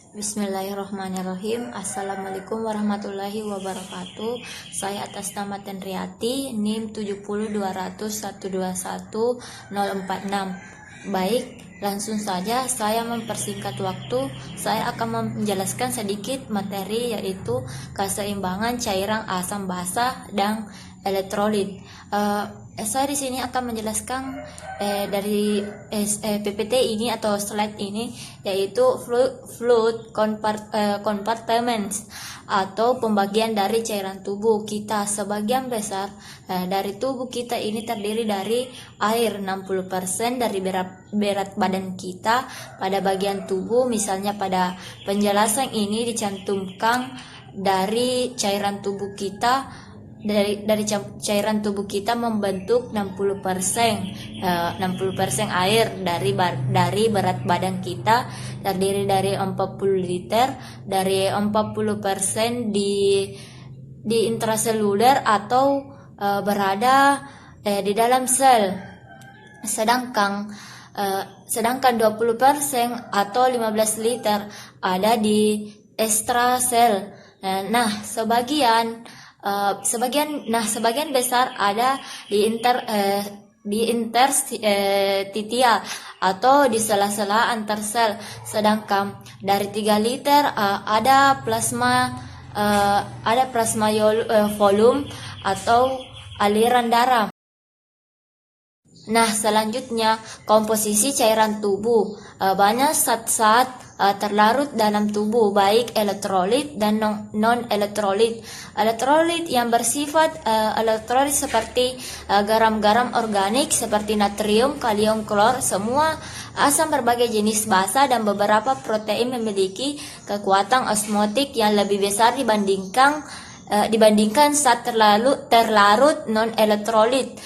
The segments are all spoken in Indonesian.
Bismillahirrahmanirrahim. Assalamualaikum warahmatullahi wabarakatuh. Saya atas nama Tenriati, NIM 7022121 Baik, langsung saja saya mempersingkat waktu. Saya akan menjelaskan sedikit materi, yaitu keseimbangan cairan asam basa dan elektrolit. Saya di sini akan menjelaskan dari PPT ini atau slide ini, yaitu fluid compartments atau pembagian dari cairan tubuh kita. Sebagian besar dari tubuh kita ini terdiri dari air. 60% dari berat badan kita pada bagian tubuh. Misalnya pada penjelasan ini dicantumkan dari cairan tubuh kita. Dari cairan tubuh kita membentuk 60% air. Dari berat badan kita terdiri dari 40 liter, dari 40% di intraseluler atau berada di dalam sel, sedangkan 20% atau 15 liter ada di extrasel. Sebagian besar ada di interstitial atau di sela-sela antar sel, sedangkan dari 3 liter ada plasma volume atau aliran darah. Selanjutnya komposisi cairan tubuh. Banyak zat-zat terlarut dalam tubuh, baik elektrolit dan non-elektrolit. Elektrolit yang bersifat elektrolit seperti garam-garam organik seperti natrium, kalium, klor. Semua asam berbagai jenis basa dan beberapa protein memiliki kekuatan osmotik yang lebih besar dibandingkan zat terlarut non-elektrolit.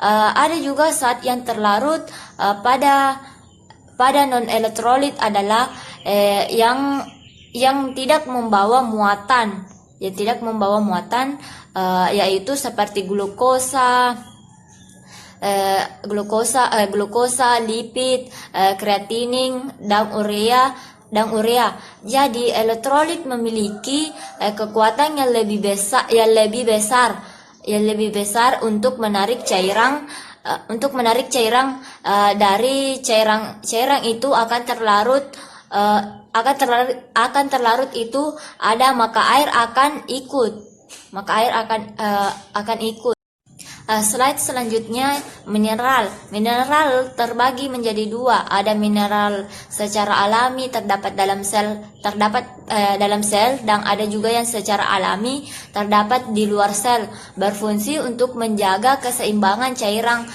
Ada juga zat yang terlarut pada non-elektrolit adalah yang tidak membawa muatan, yaitu seperti glukosa, lipid, kreatinin, dan urea. Jadi elektrolit memiliki kekuatan yang lebih besar untuk menarik cairan. Dari cairan itu akan terlarut itu ada, maka air akan ikut. Slide selanjutnya, mineral terbagi menjadi dua. Ada mineral secara alami terdapat dalam sel, dan ada juga yang secara alami terdapat di luar sel, berfungsi untuk menjaga keseimbangan cairan.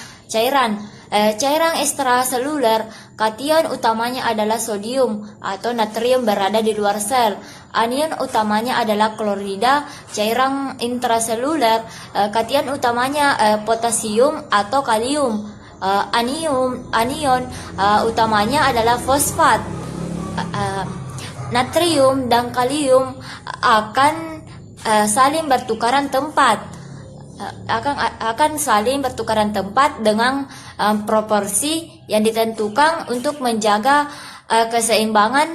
Cairan ekstraseluler, kation utamanya adalah sodium atau natrium berada di luar sel. Anion utamanya adalah klorida. Cairan intraseluler, kation utamanya potasium atau kalium. Anion utamanya adalah fosfat. Natrium dan kalium akan saling bertukaran tempat. Akan saling bertukaran tempat dengan proporsi yang ditentukan untuk menjaga keseimbangan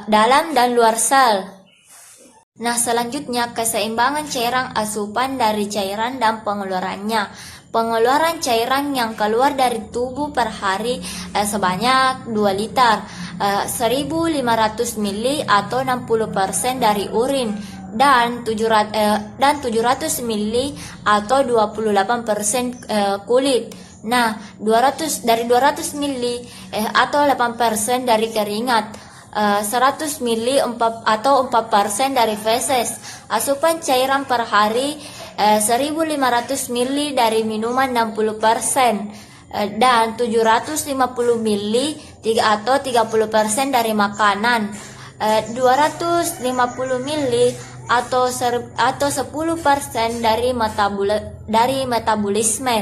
dalam dan luar sel. Selanjutnya keseimbangan cairan asupan dari cairan dan pengeluarannya. Pengeluaran cairan yang keluar dari tubuh per hari sebanyak 2 liter, 1.500 ml atau 60% dari urin, dan 700 ml atau 28% kulit. 200 ml atau 8% dari keringat, 100 ml atau 4% dari feses. Asupan cairan per hari 1.500 ml dari minuman 60%, dan 750 ml atau 30% dari makanan, 250 ml atau 10% dari metabolisme.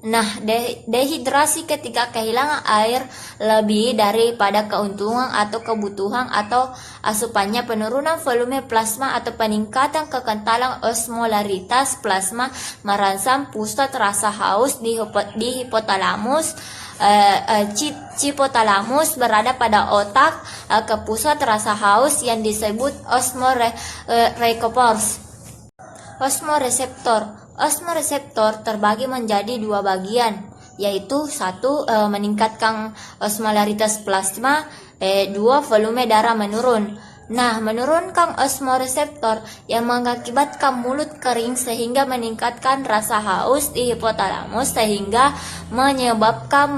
Nah, dehidrasi ketika kehilangan air lebih daripada keuntungan atau kebutuhan atau asupannya, penurunan volume plasma atau peningkatan kekentalan osmolaritas plasma merangsang pusat rasa haus di hipotalamus. Hipotalamus berada pada otak ke pusat rasa haus yang disebut osmoreseptor. Osmoreseptor terbagi menjadi dua bagian, yaitu satu, meningkatkan osmolaritas plasma, dua, volume darah menurun. Nah, menurunkan osmoreseptor yang mengakibatkan mulut kering sehingga meningkatkan rasa haus di hipotalamus sehingga menyebabkan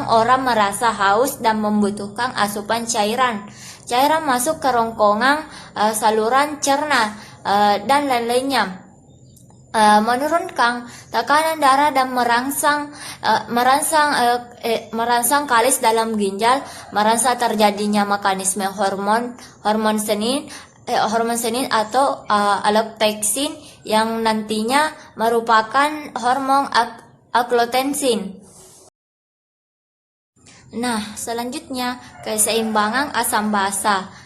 orang merasa haus dan membutuhkan asupan cairan. Cairan masuk ke rongkongan, saluran cerna, dan lain-lainnya. Menurunkan tekanan darah dan merangsang kalis dalam ginjal, merangsang terjadinya mekanisme hormon senin atau allostatin yang nantinya merupakan hormon angiotensin. Nah, selanjutnya keseimbangan asam basa.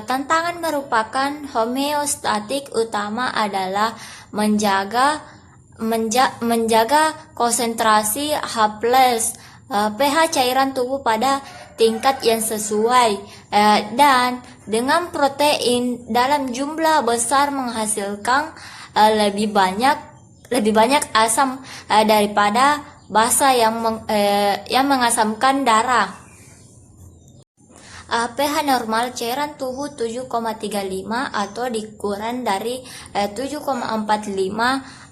Tantangan merupakan homeostatik utama adalah menjaga konsentrasi H+, pH cairan tubuh pada tingkat yang sesuai, dan dengan protein dalam jumlah besar menghasilkan lebih banyak asam daripada basa yang mengasamkan darah. pH normal cairan tubuh 7,35 atau dikurang dari 7,45.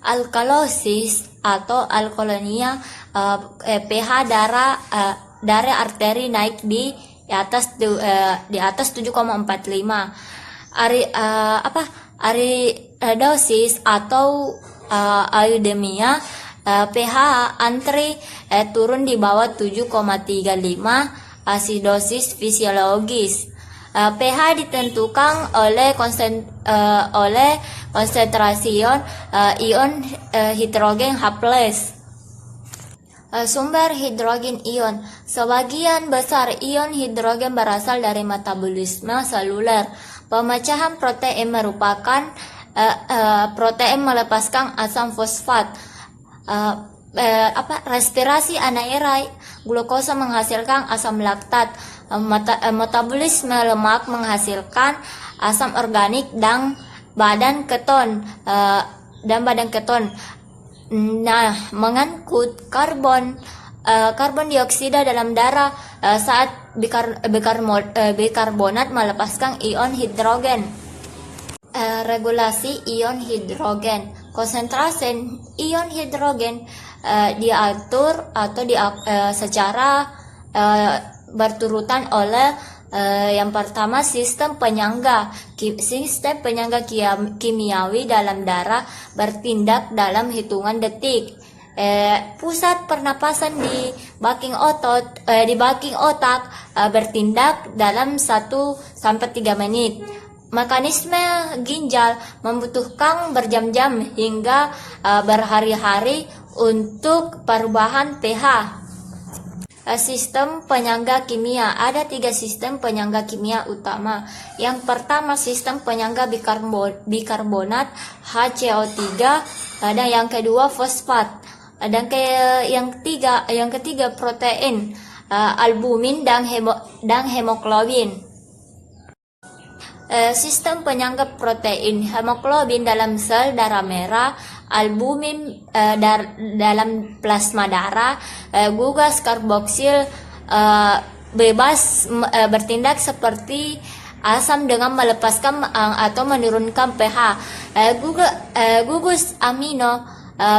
Alkalosis atau alkalonia, pH darah arteri naik di atas 7,45. Aridosis atau aidemia, pH antri turun di bawah 7,35. Asidosis fisiologis, pH ditentukan oleh konsentrasi ion hidrogen H+. Sumber hidrogen ion. Sebagian besar ion hidrogen berasal dari metabolisme seluler. Pemecahan protein merupakan protein melepaskan asam fosfat. Respirasi anaerob, glukosa menghasilkan asam laktat. Metabolisme lemak menghasilkan asam organik dan badan keton. Nah, mengangkut karbon dioksida dalam darah saat bikarbonat melepaskan ion hidrogen. Regulasi ion hidrogen. Konsentrasi ion hidrogen diatur atau secara berturutan oleh yang pertama sistem penyangga kimiawi dalam darah bertindak dalam hitungan detik. Pusat pernapasan di backing otak bertindak dalam 1-3 menit. Mekanisme ginjal membutuhkan berjam-jam hingga berhari-hari untuk perubahan pH. Sistem penyangga kimia. Ada 3 sistem penyangga kimia utama. Yang pertama sistem penyangga bikarbonat HCO3, dan yang kedua fosfat, dan yang ketiga protein, albumin dan hemoglobin. Sistem penyangga protein, hemoglobin dalam sel darah merah, albumin dalam plasma darah, gugus karboksil bebas bertindak seperti asam dengan melepaskan atau menurunkan pH. Gugus amino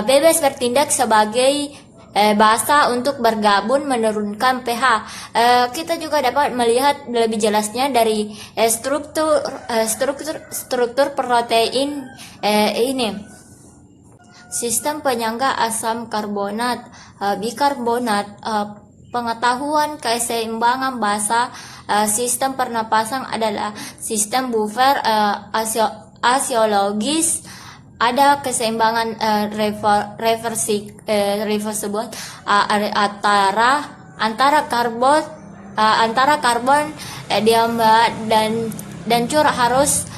bebas bertindak sebagai basa untuk bergabung menurunkan pH. Kita juga dapat melihat lebih jelasnya dari struktur protein ini. Sistem penyangga asam karbonat, bikarbonat, pengetahuan keseimbangan basa sistem pernapasan adalah sistem buffer asiologis ada keseimbangan reversible antara karbon dan cur harus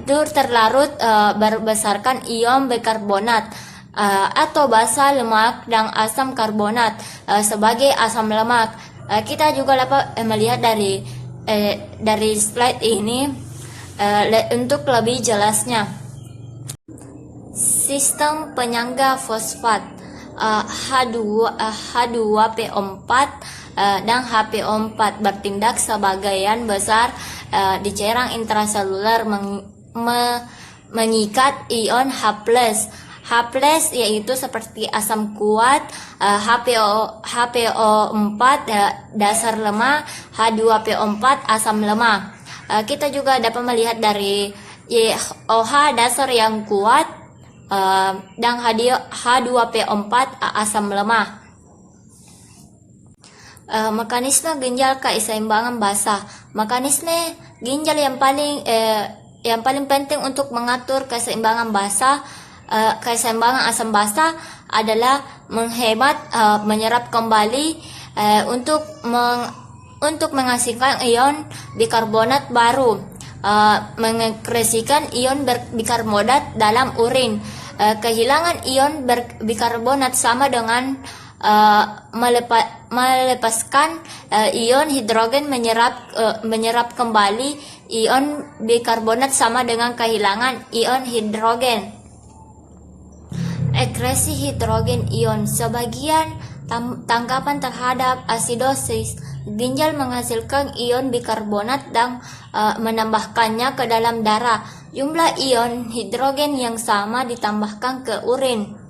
cur terlarut berdasarkan ion bikarbonat atau basa lemak dan asam karbonat sebagai asam lemak. Kita juga dapat melihat dari slide ini untuk lebih jelasnya. Sistem penyangga fosfat H2PO4 dan HPO4 bertindak sebagian besar di cairan intraseluler mengikat ion H+. H+ yaitu seperti asam kuat, HPO4 dasar lemah, H2PO4 asam lemah. Kita juga dapat melihat dari OH dasar yang kuat dan H2PO4 asam lemah. Mekanisme ginjal keseimbangan basa. Mekanisme ginjal yang paling penting untuk mengatur keseimbangan basa, keseimbangan asam basa adalah menghemat, menyerap kembali untuk menghasilkan ion bikarbonat baru, mengekskresikan ion bikarbonat dalam urin. Kehilangan ion bikarbonat sama dengan melepaskan ion hidrogen, menyerap kembali ion bikarbonat sama dengan kehilangan ion hidrogen. Ekskresi hidrogen ion. Sebagian tangkapan terhadap asidosis, ginjal menghasilkan ion bikarbonat dan menambahkannya ke dalam darah. Jumlah ion hidrogen yang sama ditambahkan ke urin.